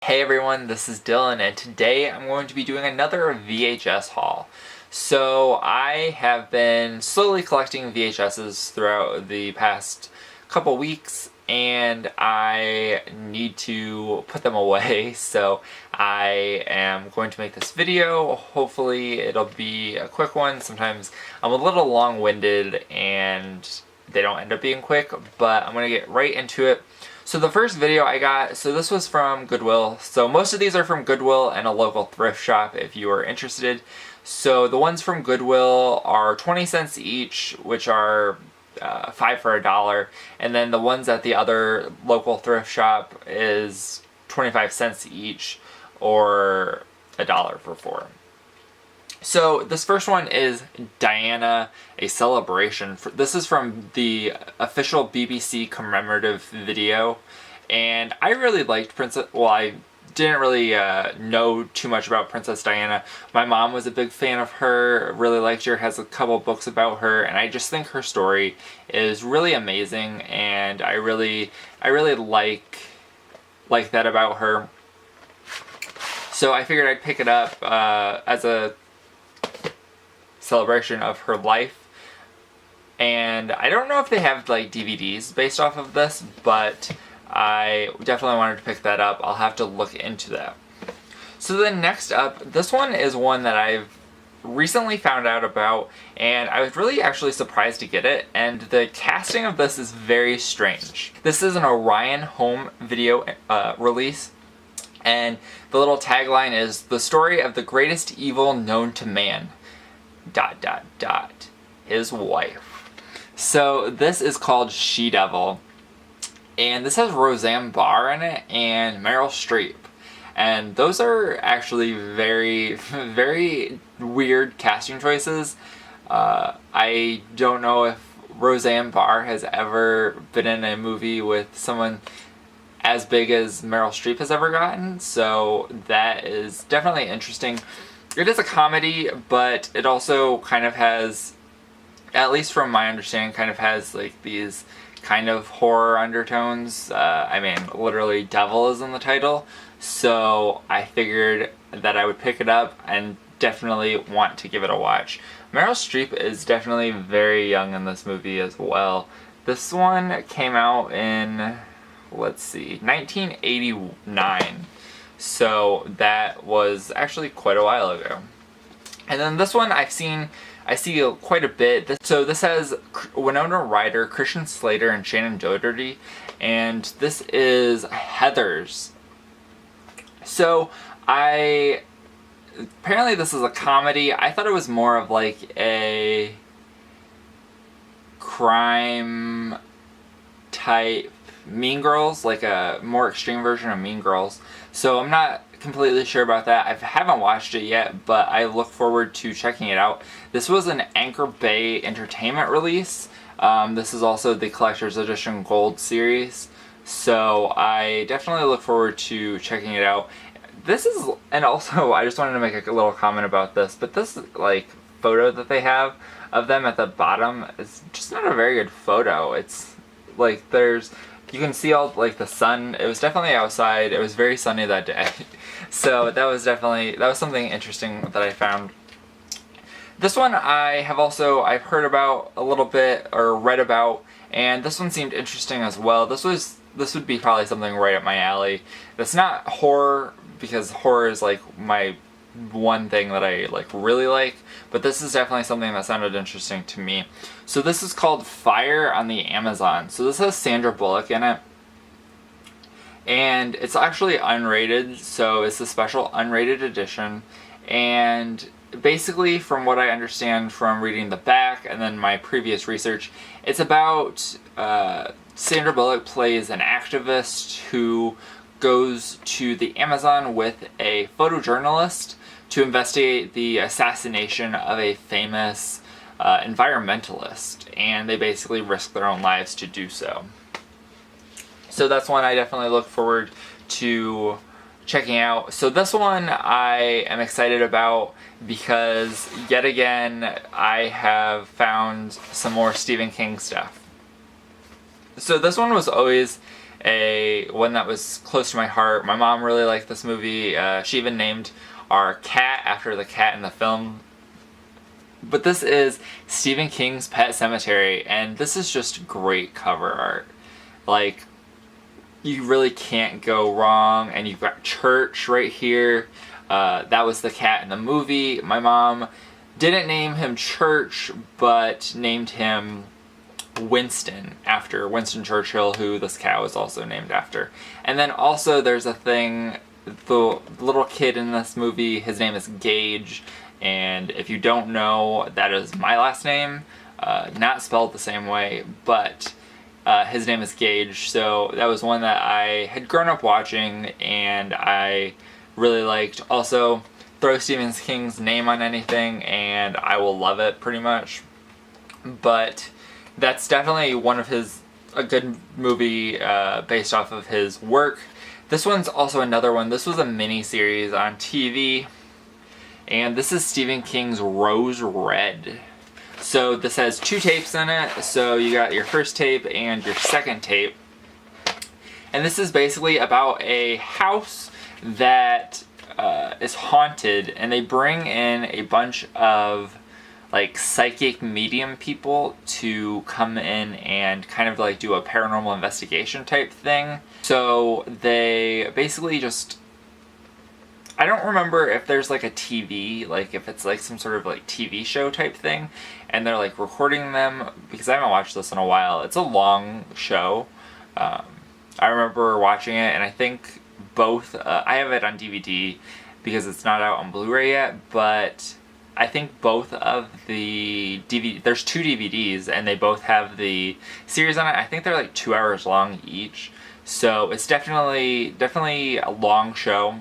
Hey everyone, this is Dylan, and today I'm going to be doing another VHS haul. So I have been slowly collecting VHSs throughout the past couple weeks, and I need to put them away, so I am going to make this video. Hopefully it'll be a quick one. Sometimes I'm a little long-winded and they don't end up being quick, but I'm going to get right into it. So the first video I got, so this was from Goodwill. So most of these are from Goodwill and a local thrift shop if you are interested. So the ones from Goodwill are 20 cents each, which are 5 for $1. And then the ones at the other local thrift shop is 25 cents each, or $1 for 4. So this first one is Diana, A Celebration. This is from the official BBC commemorative video, and I really liked I didn't really know too much about Princess Diana. My mom was a big fan of her, really liked her, has a couple books about her, and I just think her story is really amazing, and I really like that about her. So I figured I'd pick it up as a celebration of her life. And I don't know if they have like DVDs based off of this, but I definitely wanted to pick that up. I'll have to look into that. So then next up, this one is one that I've recently found out about, and I was really actually surprised to get it, and the casting of this is very strange. This is an Orion home video release, and the little tagline is, "The story of the greatest evil known to man, ... his wife." So this is called She-Devil, and this has Roseanne Barr in it and Meryl Streep, and those are actually very weird casting choices. I don't know if Roseanne Barr has ever been in a movie with someone as big as Meryl Streep has ever gotten, so that is definitely interesting. It is a comedy, but it also kind of has, at least from my understanding, kind of has like these kind of horror undertones. I mean, literally devil is in the title, so I figured that I would pick it up and definitely want to give it a watch. Meryl Streep is definitely very young in this movie as well. This one came out in, let's see, 1989. So that was actually quite a while ago. And then this one I see quite a bit. So this has Winona Ryder, Christian Slater, and Shannon Doherty, and this is Heathers. So apparently this is a comedy. I thought it was more of like a crime type Mean Girls, like a more extreme version of Mean Girls. So I'm not completely sure about that. I haven't watched it yet, but I look forward to checking it out. This was an Anchor Bay Entertainment release. This is also the Collector's Edition Gold series, so I definitely look forward to checking it out. This is, and also I just wanted to make a little comment about this, but this like photo that they have of them at the bottom is just not a very good photo. It's like you can see all like the sun. It was definitely outside. It was very sunny that day. So that was something interesting that I found. This one I've heard about a little bit or read about, and this one seemed interesting as well. This would be probably something right up my alley. It's not horror, because horror is like my one thing that I really like, but this is definitely something that sounded interesting to me. So this is called Fire on the Amazon. So this has Sandra Bullock in it, and it's actually unrated, so it's a special unrated edition. And basically, from what I understand from reading the back and then my previous research, it's about Sandra Bullock plays an activist who goes to the Amazon with a photojournalist to investigate the assassination of a famous environmentalist, and they basically risk their own lives to do so. So that's one I definitely look forward to checking out. So this one I am excited about because, yet again, I have found some more Stephen King stuff. So this one was always one that was close to my heart. My mom really liked this movie. She even named our cat after the cat in the film. But this is Stephen King's Pet Sematary, and this is just great cover art. Like, you really can't go wrong, and you've got Church right here. That was the cat in the movie. My mom didn't name him Church, but named him Winston, after Winston Churchill, who this cat was also named after. And then also there's a thing, the little kid in this movie, his name is Gage, and if you don't know, that is my last name, not spelled the same way, but his name is Gage. So that was one that I had grown up watching and I really liked. Also, throw Stephen King's name on anything and I will love it pretty much. But that's definitely a good movie based off of his work. This one's also another one. This was a mini-series on TV, and this is Stephen King's Rose Red. So this has 2 tapes in it, so you got your first tape and your second tape. And this is basically about a house that is haunted, and they bring in a bunch of like psychic medium people to come in and kind of like do a paranormal investigation type thing. So they basically just, I don't remember if there's like a TV, like if it's like some sort of like TV show type thing, and they're like recording them, because I haven't watched this in a while. It's a long show. I remember watching it, and I think both, I have it on DVD because it's not out on Blu-ray yet, but I think both of the there's 2 DVDs and they both have the series on it. I think they're like 2 hours long each. So it's definitely a long show.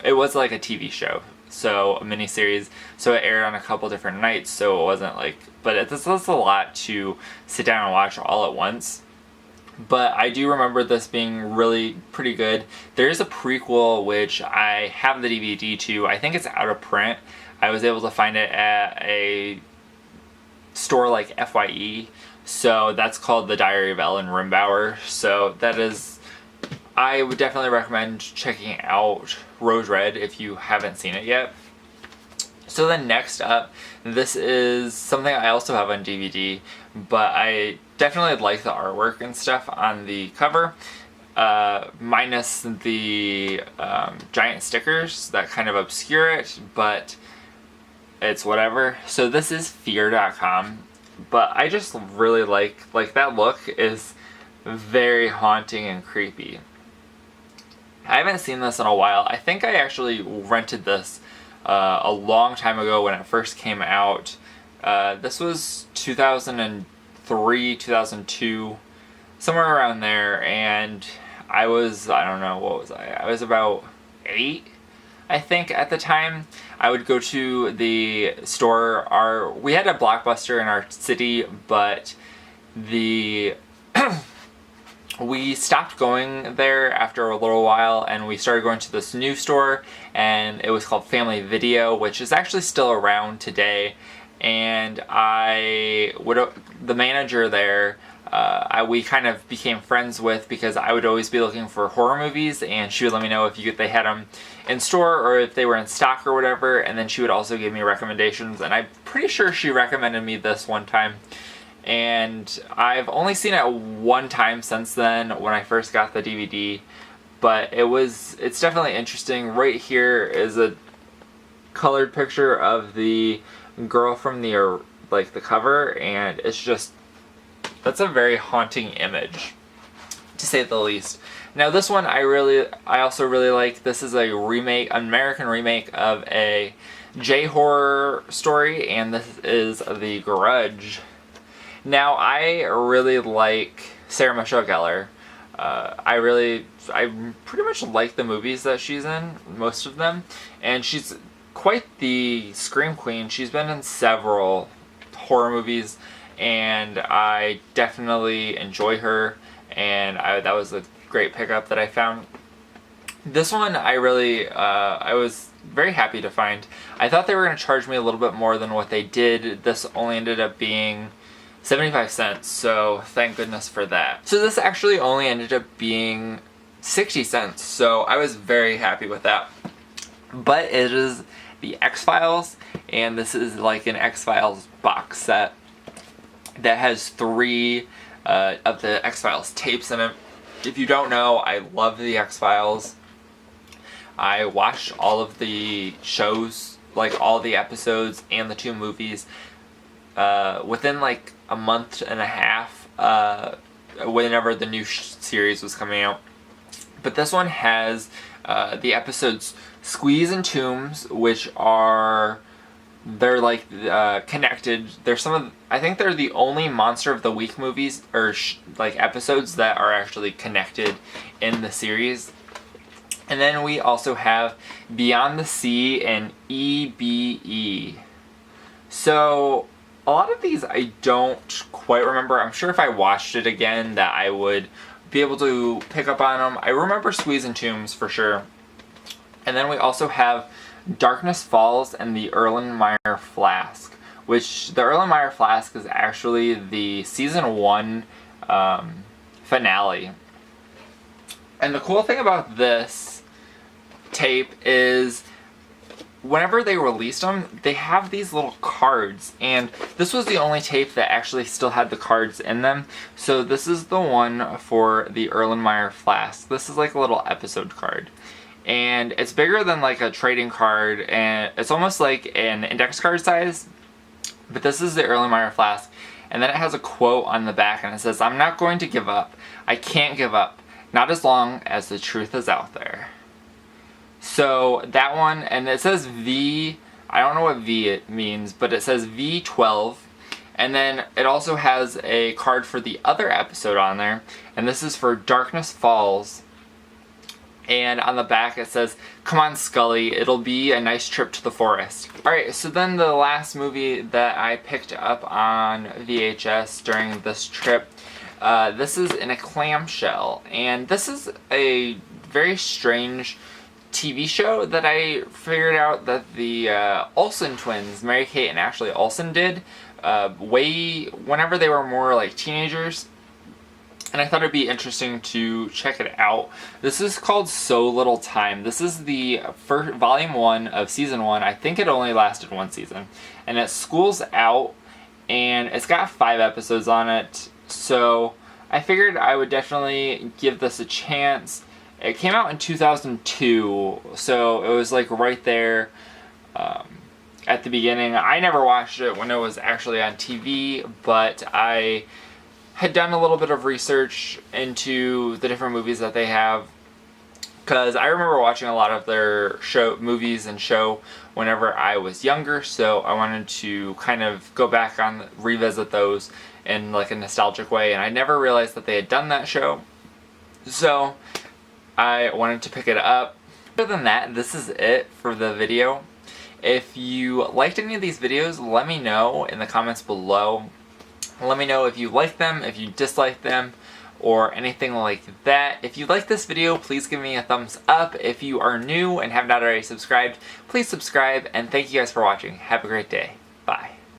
It was like a TV show, so a mini-series. So it aired on a couple different nights, so it wasn't like, but this was a lot to sit down and watch all at once. But I do remember this being really pretty good. There is a prequel which I have the DVD to. I think it's out of print. I was able to find it at a store like FYE, so that's called The Diary of Ellen Rimbauer. So that is, I would definitely recommend checking out Rose Red if you haven't seen it yet. So then next up, this is something I also have on DVD, but I definitely like the artwork and stuff on the cover. Minus the giant stickers that kind of obscure it, but it's whatever. So this is Fear.com, but I just really like that look is very haunting and creepy. I haven't seen this in a while. I think I actually rented this a long time ago when it first came out. This was 2003, 2002, somewhere around there, and I don't know, what was I? I was about 8, I think, at the time. I would go to the store. We had a Blockbuster in our city, but we stopped going there after a little while, and we started going to this new store, and it was called Family Video, which is actually still around today. And the manager there, we kind of became friends with, because I would always be looking for horror movies, and she would let me know if they had them in store or if they were in stock or whatever, and then she would also give me recommendations, and I'm pretty sure she recommended me this one time. And I've only seen it one time since then, when I first got the DVD, but it's definitely interesting. Right here is a colored picture of the girl from the cover, and it's just, that's a very haunting image, to say the least. Now this one I also really like. This is a American remake of a J-horror story, and this is The Grudge. Now I really like Sarah Michelle Gellar. I pretty much like the movies that she's in, most of them, and she's quite the scream queen. She's been in several horror movies, and I definitely enjoy her, and that was a great pickup that I found. This one I was very happy to find. I thought they were going to charge me a little bit more than what they did. This only ended up being 75 cents, so thank goodness for that. So this actually only ended up being 60 cents, so I was very happy with that. But it is the X-Files, and this is like an X-Files box set that has 3 of the X-Files tapes in it. If you don't know, I love the X-Files. I watched all of the shows, like all the episodes and the 2 movies within like a month and a half whenever the new series was coming out. But this one has the episodes Squeeze and Tombs, which are, they're like connected. They're I think they're the only Monster of the Week movies or like episodes that are actually connected in the series. And then we also have Beyond the Sea and EBE. So a lot of these I don't quite remember. I'm sure if I watched it again that I would be able to pick up on them. I remember Squeeze and Tombs for sure. And then we also have Darkness Falls and the Erlenmeyer Flask, which the Erlenmeyer Flask is actually the season 1 finale. And the cool thing about this tape is whenever they released them, they have these little cards, and this was the only tape that actually still had the cards in them. So this is the one for the Erlenmeyer Flask. This is like a little episode card, and it's bigger than like a trading card, and it's almost like an index card size, but this is the Erlenmeyer Flask. And then it has a quote on the back, and it says, "I'm not going to give up. I can't give up. Not as long as the truth is out there." So that one, and it says V, I don't know what V it means, but it says V12. And then it also has a card for the other episode on there, and this is for Darkness Falls. And on the back it says, "Come on Scully, it'll be a nice trip to the forest." Alright, so then the last movie that I picked up on VHS during this trip, this is in a clamshell, and this is a very strange TV show that I figured out that the Olsen twins, Mary-Kate and Ashley Olsen, did whenever they were more like teenagers. And I thought it'd be interesting to check it out. This is called So Little Time. This is the first volume 1 of season 1. I think it only lasted 1 season. And it schools out, and it's got 5 episodes on it. So I figured I would definitely give this a chance. It came out in 2002, so it was like right there at the beginning. I never watched it when it was actually on TV, but I had done a little bit of research into the different movies that they have, because I remember watching a lot of their movies and show whenever I was younger, so I wanted to kind of go back on, revisit those in like a nostalgic way, and I never realized that they had done that show, so I wanted to pick it up. Other than that, this is it for the video. If you liked any of these videos, let me know in the comments below. Let me know if you like them, if you dislike them, or anything like that. If you like this video, please give me a thumbs up. If you are new and have not already subscribed, please subscribe, and thank you guys for watching. Have a great day.